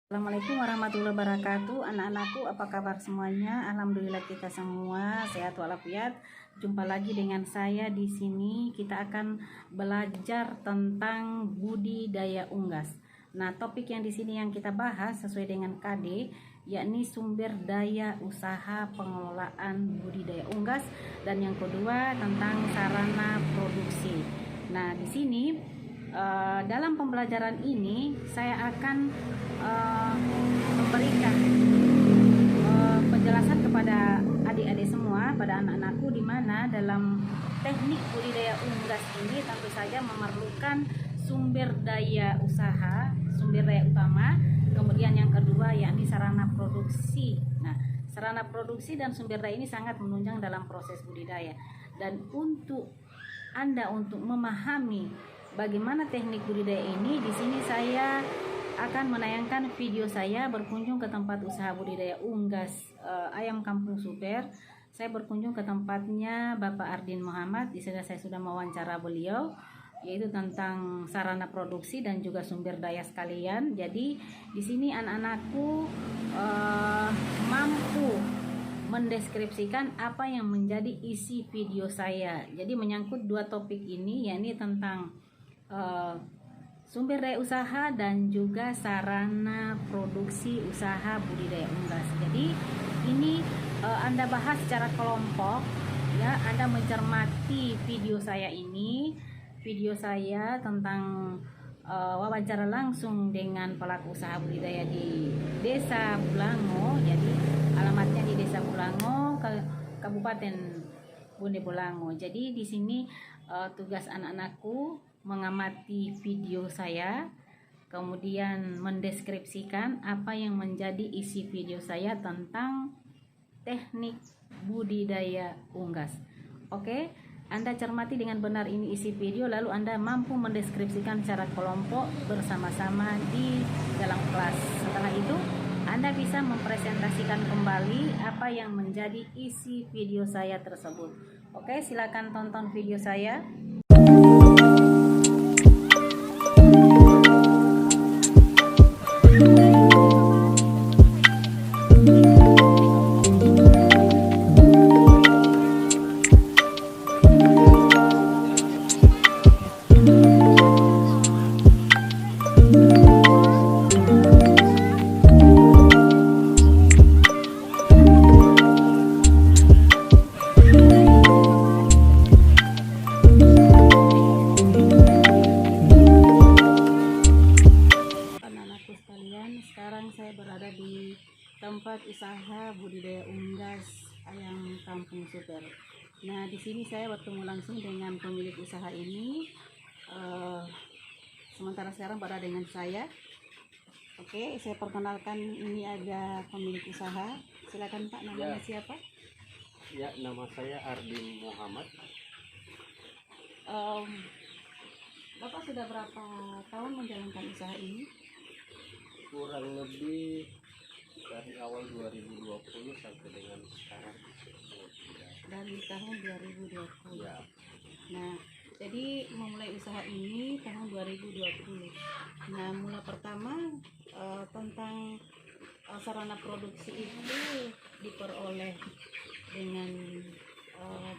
Assalamualaikum warahmatullahi wabarakatuh. Anak-anakku, apa kabar semuanya? Alhamdulillah kita semua sehat walafiat. Jumpa lagi dengan saya di sini. Kita akan belajar tentang budidaya unggas. Nah, topik yang di sini yang kita bahas sesuai dengan KD, yakni sumber daya usaha pengelolaan budidaya unggas, dan yang kedua tentang sarana produksi. Nah, di sini dalam pembelajaran ini saya akan memberikan penjelasan kepada adik-adik semua, pada anak-anakku, di mana dalam teknik budidaya unggas ini tentu saja memerlukan sumber daya usaha, sumber daya utama, kemudian yang kedua yakni sarana produksi. Nah, sarana produksi dan sumber daya ini sangat menunjang dalam proses budidaya. Dan untuk Anda untuk memahami bagaimana teknik budidaya ini, di sini saya akan menayangkan video saya berkunjung ke tempat usaha budidaya unggas ayam kampung Super. Saya berkunjung ke tempatnya Bapak Ardin Muhammad. Di sana saya sudah mewawancara beliau, yaitu tentang sarana produksi dan juga sumber daya sekalian. Jadi di sini anak-anakku mampu mendeskripsikan apa yang menjadi isi video saya. Jadi menyangkut dua topik ini, yakni tentang sumber daya usaha dan juga sarana produksi usaha budidaya unggas. Jadi ini Anda bahas secara kelompok, ya. Anda mencermati video saya ini, video saya tentang wawancara langsung dengan pelaku usaha budidaya di Desa Bulango. Jadi alamatnya di Desa Bulango, Kabupaten Bone Bolango. Jadi di sini tugas anak-anakku mengamati video saya, kemudian mendeskripsikan apa yang menjadi isi video saya tentang teknik budidaya unggas. Oke, Anda cermati dengan benar ini isi video, lalu Anda mampu mendeskripsikan secara kelompok bersama-sama di dalam kelas. Setelah itu Anda bisa mempresentasikan kembali apa yang menjadi isi video saya tersebut. Oke, silakan tonton video saya. Sekarang saya berada di tempat usaha budidaya unggas ayam kampung Super. Nah, di sini saya bertemu langsung dengan pemilik usaha ini. Sementara sekarang berada dengan saya. Oke, saya perkenalkan, ini ada pemilik usaha. Silakan Pak, namanya siapa? Ya, nama saya Ardin Muhammad. Bapak sudah berapa tahun menjalankan usaha ini? Kurang lebih dari awal 2020 sampai dengan sekarang. Dari tahun 2020. Ya. Nah, jadi memulai usaha ini tahun 2020. Nah, mula pertama tentang sarana produksi itu diperoleh dengan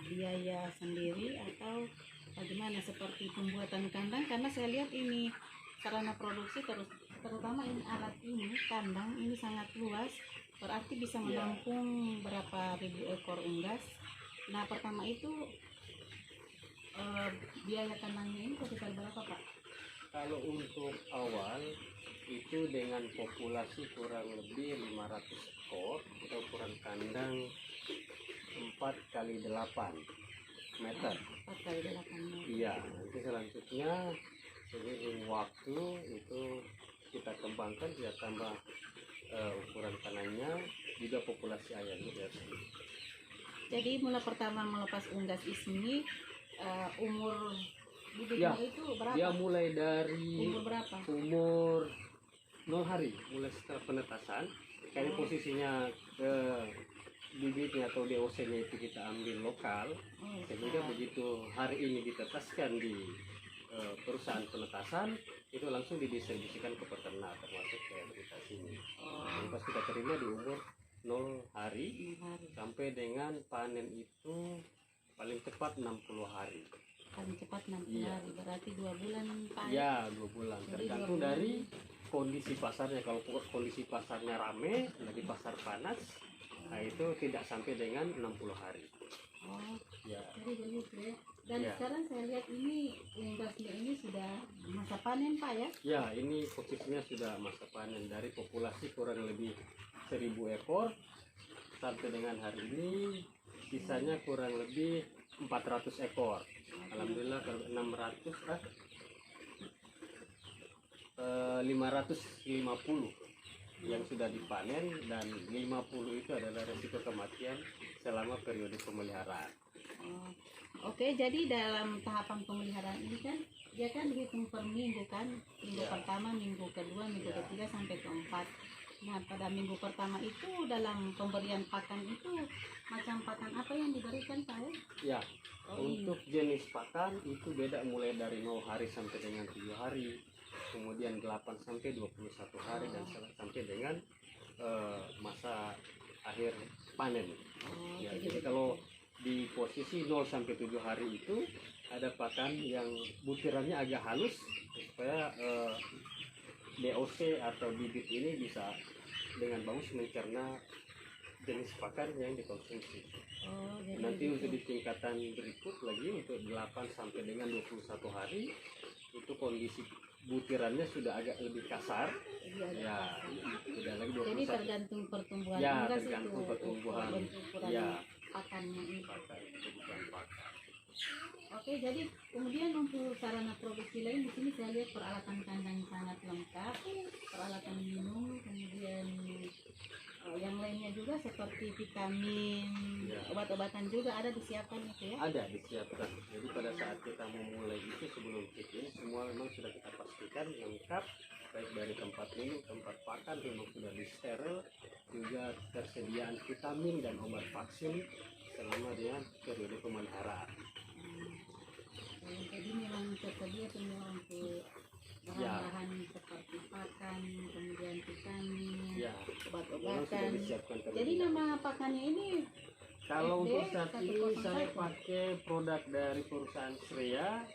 biaya sendiri atau bagaimana, seperti pembuatan kandang? Karena saya lihat ini sarana produksi terutama ini alat ini, kandang ini sangat luas, berarti bisa menampung berapa ribu ekor unggas. Nah, pertama itu biaya kandangnya ini sekitar berapa Pak? Kalau untuk awal itu dengan populasi kurang lebih 500 ekor, kita ukuran kandang 4x8 meter. 4x8 meter. Iya, nanti selanjutnya seiring waktu itu kita kembangkan, kita tambah ukuran kandangnya, juga populasi ayamnya ya. Jadi mula pertama melepas unggas di sini umur bibitnya itu berapa? Dia mulai dari umur berapa? Umur 0 hari, mulai setelah penetasan. Karena posisinya ke bibitnya atau DOC-nya itu kita ambil lokal, sehingga begitu hari ini ditetaskan di perusahaan penetasan, itu langsung didistribusikan ke peternak, termasuk ke kita sini. pas kita terima di umur 0 hari 6 hari. sampai dengan panen itu paling cepat 60 hari. Paling cepat 60 Iya. hari, berarti 2 bulan Pak. Ya 2 bulan, Jadi tergantung 2 bulan. dari kondisi pasarnya. Kalau kondisi pasarnya rame, lagi pasar panas, nah itu tidak sampai dengan 60 hari. Oh, Ya, jadi begitu ya. Dan Iya. sekarang saya lihat ini unggasnya ini sudah masa panen Pak ya. ya ini posisinya sudah masa panen. Dari populasi kurang lebih 1000 ekor sampai dengan hari ini sisanya kurang lebih 400 ekor. Alhamdulillah kalau 550 yang sudah dipanen, dan 50 itu adalah resiko kematian selama periode pemeliharaan. Oh, oke, jadi dalam tahapan pemeliharaan ini kan dia kan dihitung per minggu kan, minggu Ya. pertama, minggu kedua, minggu Ya. ketiga sampai keempat. Nah, pada minggu pertama itu dalam pemberian pakan itu macam pakan apa yang diberikan Pak ya? Ya, Oh, ini. untuk jenis pakan itu beda mulai dari 0 hari sampai dengan 7 hari, kemudian 8 sampai 21 hari, dan sampai dengan masa akhir panen. Oh, Ya, jadi jadi kalau di posisi 0 sampai 7 hari itu ada pakan yang butirannya agak halus supaya DOC atau bibit ini bisa dengan bagus mencerna jenis pakan yang dikonsumsi. oh, jadi Nanti begitu. untuk di tingkatan berikut lagi untuk 8 sampai dengan 21 hari itu kondisi butirannya sudah agak lebih kasar. Jadi ada Ya, pakan. sudah lagi Jadi 21 tergantung pertumbuhan Ya, unggas tergantung itu, pertumbuhan. bentuk ukuran Ya. pakannya itu. pakan, kebutuhan pakan. Oke, jadi kemudian untuk sarana produksi lain di sini saya lihat peralatan kandang sangat lengkap, peralatan minum, kemudian yang lainnya juga seperti vitamin, Ya. obat-obatan juga ada disiapkan itu ya. Ada disiapkan. Jadi pada saat kita memulai itu sebelum kit ini semua memang sudah kita pastikan lengkap, baik dari tempat minum, tempat pakan memang sudah disteril, juga tersediaan vitamin dan obat vaksin selama dengan periode pemeliharaan. Jadi memang tersedia semua untuk bahan-bahan seperti pakan, kemudian vitamin, Ya, memang sudah obat-obatan. disiapkan terlebih Jadi dahulu. nama pakannya ini Kalau FD untuk saat ini 101. saya pakai produk dari perusahaan Srea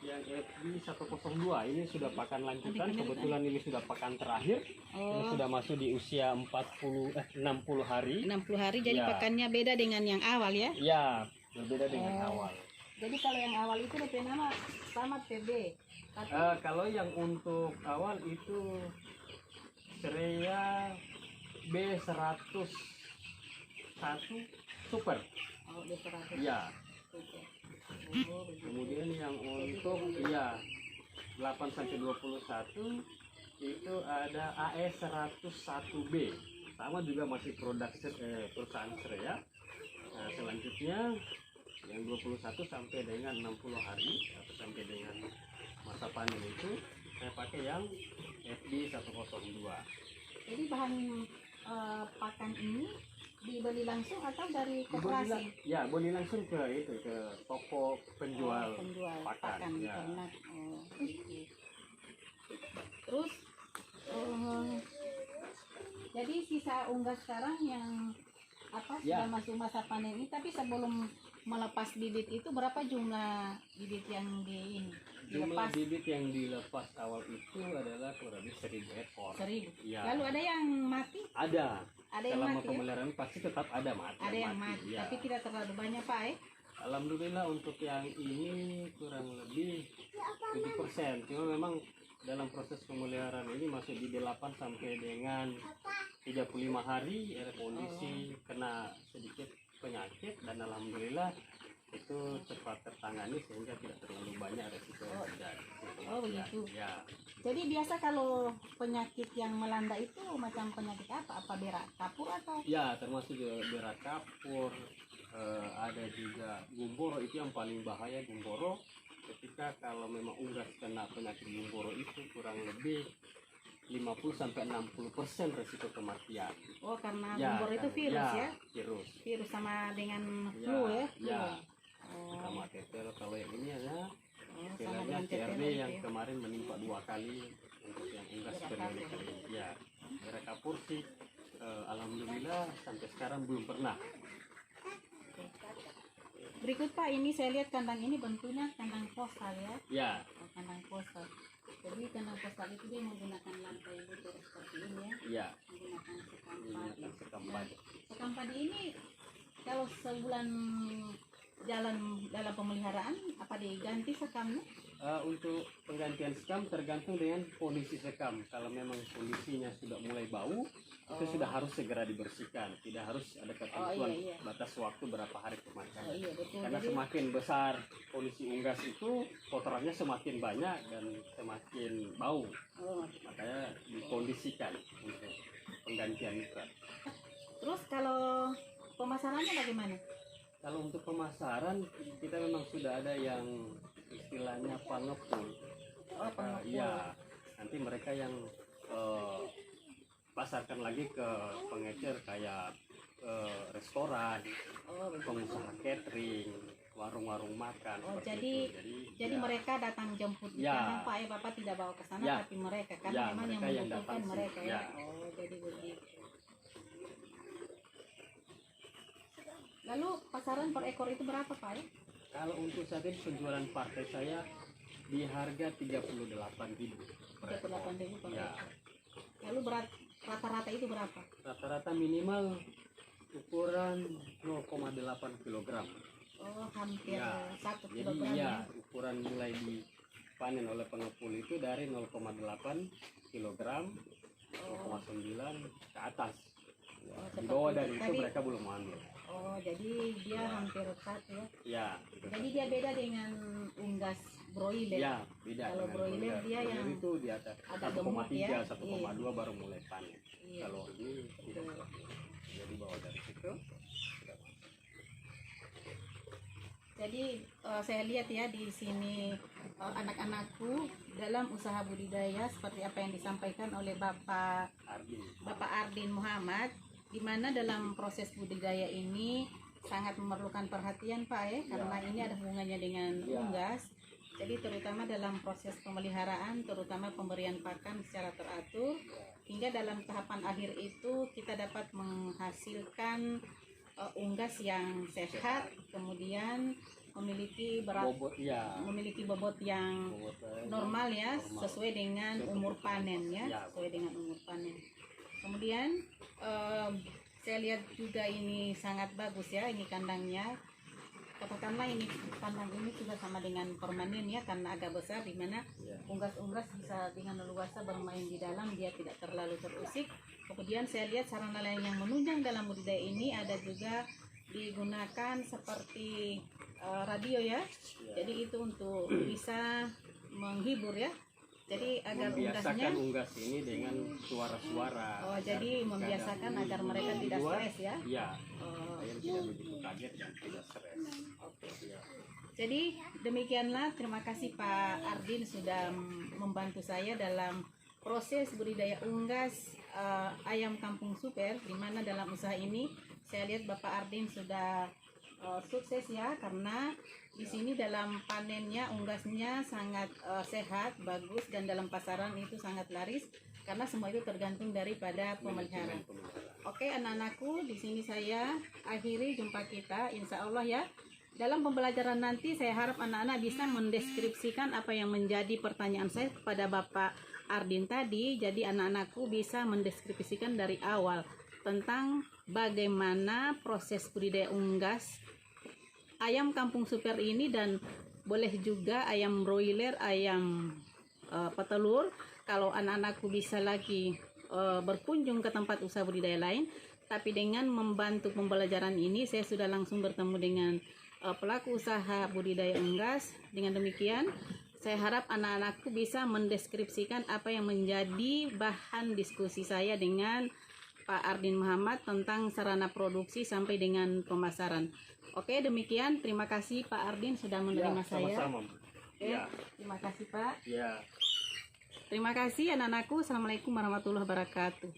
yang FB 102. Ini sudah pakan lanjutan. Kebetulan ini sudah pakan terakhir. Ini sudah masuk di usia 60 hari. 60 hari, jadi Ya. pakannya beda dengan yang awal ya. Ya, berbeda dengan Oh. awal. Jadi kalau yang awal itu DP nama sama PB. Tapi Kalau yang untuk awal itu Srea B101 Super. oh, D100. Ya. Oke. Oh, begitu. Kemudian yang untuk ya 8 sampai 21 itu ada AS101B. Sama juga masih produk perusahaan Srea. Nah, selanjutnya yang 21 sampai dengan 60 hari atau sampai dengan masa panen itu saya pakai yang FD 102. Jadi bahan pakan ini dibeli langsung atau dari Beli koperasi? ya, beli langsung ke itu ke toko penjual. Penjual pakan, pakan ya. ternak. Oh, gitu. Terus jadi sisa unggas sekarang yang apa Ya. sudah masuk masa panen ini, tapi sebelum melepas bibit itu berapa jumlah bibit yang Jumlah dilepas? bibit yang dilepas awal itu adalah kurang lebih 1000 ekor. 1000. Ya. Lalu ada yang mati? Ada. Ada yang Selama mati ya? pemeliharaan pasti tetap ada mati. Ada yang mati, ya. tapi tidak terlalu banyak Pak ya? Alhamdulillah untuk yang ini kurang lebih 7%. Cuma memang dalam proses pemeliharaan ini masih di 8 sampai dengan 35 hari ada kondisi kena sedikit penyakit, dan alhamdulillah itu cepat tertangani sehingga tidak terlalu banyak resiko yang terjadi. Oh, begitu. Ya. Jadi biasa kalau penyakit yang melanda itu macam penyakit apa? Apa berak kapur atau? Ya, termasuk juga berak kapur, ada juga gumboro. Itu yang paling bahaya, gumboro. Ketika kalau memang unggas kena penyakit gumboro itu kurang lebih 50 sampai 60% resiko kematian. Oh, karena Ya, gumboro itu kan, virus ya? Virus. Virus sama dengan Ya, flu ya? ya. Oh, Sama tetel. Kalau yang ini ya, sama istilahnya dengan CRD tetelo yang itu ya? kemarin menimpa 2 kali untuk yang unggas Berak periode kapur. kali ini. Ya, berak kapur sih Alhamdulillah sampai sekarang belum pernah. Berikut Pak, ini saya lihat kandang ini bentuknya kandang postal ya. Ya, Kandang postal. Jadi kandang postal itu dia menggunakan lantai butur seperti ini ya. ya, Menggunakan sekam menggunakan padi. sekam Nah, padi. sekam padi ini kalau sebulan jalan dalam pemeliharaan apa diganti sekamnya? Untuk penggantian sekam tergantung dengan kondisi sekam. Kalau memang kondisinya sudah mulai bau, itu sudah harus segera dibersihkan. Tidak harus ada ketentuan iya. batas waktu berapa hari pemakaian. Oh iya betul. Karena Jadi semakin besar kondisi unggas itu, kotorannya semakin banyak dan semakin bau. oh, Makanya dikondisikan untuk penggantian nitrat. terus kalau pemasarannya bagaimana? Kalau untuk pemasaran, kita memang sudah ada yang istilahnya pengepul. Oh, pengepul. Ya, nanti mereka yang pasarkan lagi ke pengecer kayak restoran, Oh, betul. pengusaha catering, warung-warung makan. Oh, seperti jadi itu. Ya, mereka datang jemput di Ya. kandang Pak, Bapak tidak bawa ke sana Ya. tapi mereka kan Ya, memang yang mereka yang membutuhkan datang sih. mereka ya. Ya. Oh, jadi begitu. Lalu pasaran per ekor itu berapa Pak ya? Kalau untuk saat ini penjualan partai saya di harga 38.000 per ekor. 38.000 per Ya. ekor. Lalu rata-rata itu berapa? Rata-rata minimal ukuran 0,8 kg. Oh, hampir Ya, 1 Jadi kilogram ya. ya ukuran mulai dipanen oleh pengepul itu dari 0,8 kg, 0,9 ke atas. Ya, Oh, di bawah seperti dari itu tadi. mereka belum ambil. Oh, jadi dia hampir 1 ya. Ya, Jadi dia beda dengan unggas broiler. ya beda. Kalau dengan broiler broiler. dia Broiler yang itu di atas agak gemuk 1,3, ya. 1,2 baru mulai panen. Iya. Kalau ini tidak. Betul. Jadi bawah dari situ sudah masuk. Jadi saya lihat ya di sini anak-anakku dalam usaha budidaya seperti apa yang disampaikan oleh Bapak Ardin Muhammad, di mana dalam proses budidaya ini sangat memerlukan perhatian Pak ya, karena ini ada hubungannya dengan unggas. Jadi terutama dalam proses pemeliharaan, terutama pemberian pakan secara teratur, hingga dalam tahapan akhir itu kita dapat menghasilkan unggas yang sehat, kemudian memiliki Bobot, ya. memiliki bobot yang normal ya, sesuai dengan umur panen ya, sesuai dengan umur panen. Kemudian saya lihat juga ini sangat bagus ya, ini kandangnya. Katakanlah ini kandang ini sudah sama dengan permanen ya, karena agak besar, di mana unggas-unggas bisa dengan leluasa bermain di dalam, dia tidak terlalu terusik. Kemudian saya lihat sarana lain yang menunjang dalam budidaya ini ada juga digunakan seperti radio ya. Jadi itu untuk bisa menghibur ya. Jadi agar unggasnya unggas ini dengan suara-suara. Oh, jadi membiasakan agar mereka tidak stres ya. Iya. Oh, Supaya tidak begitu kaget dan tidak stres. oke. Ya. Jadi demikianlah, terima kasih Pak Ardin sudah membantu saya dalam proses budidaya unggas ayam kampung super, di mana dalam usaha ini saya lihat Bapak Ardin sudah sukses ya, karena di sini dalam panennya unggasnya sangat sehat, bagus, dan dalam pasaran itu sangat laris karena semua itu tergantung daripada pemeliharaan. Oke anak-anakku, di sini saya akhiri jumpa kita, insya Allah ya. Dalam pembelajaran nanti saya harap anak-anak bisa mendeskripsikan apa yang menjadi pertanyaan saya kepada Bapak Ardin tadi. Jadi anak-anakku bisa mendeskripsikan dari awal tentang bagaimana proses budidaya unggas ayam kampung super ini, dan boleh juga ayam broiler, ayam petelur. Kalau anak-anakku bisa lagi berkunjung ke tempat usaha budidaya lain, tapi dengan membantu pembelajaran ini saya sudah langsung bertemu dengan pelaku usaha budidaya unggas. Dengan demikian saya harap anak-anakku bisa mendeskripsikan apa yang menjadi bahan diskusi saya dengan Pak Ardin Muhammad tentang sarana produksi sampai dengan pemasaran. Oke, demikian. Terima kasih Pak Ardin sudah menerima saya. Sama-sama. Oke, terima kasih Pak. Ya. Terima kasih anak-anakku. Assalamualaikum warahmatullahi wabarakatuh.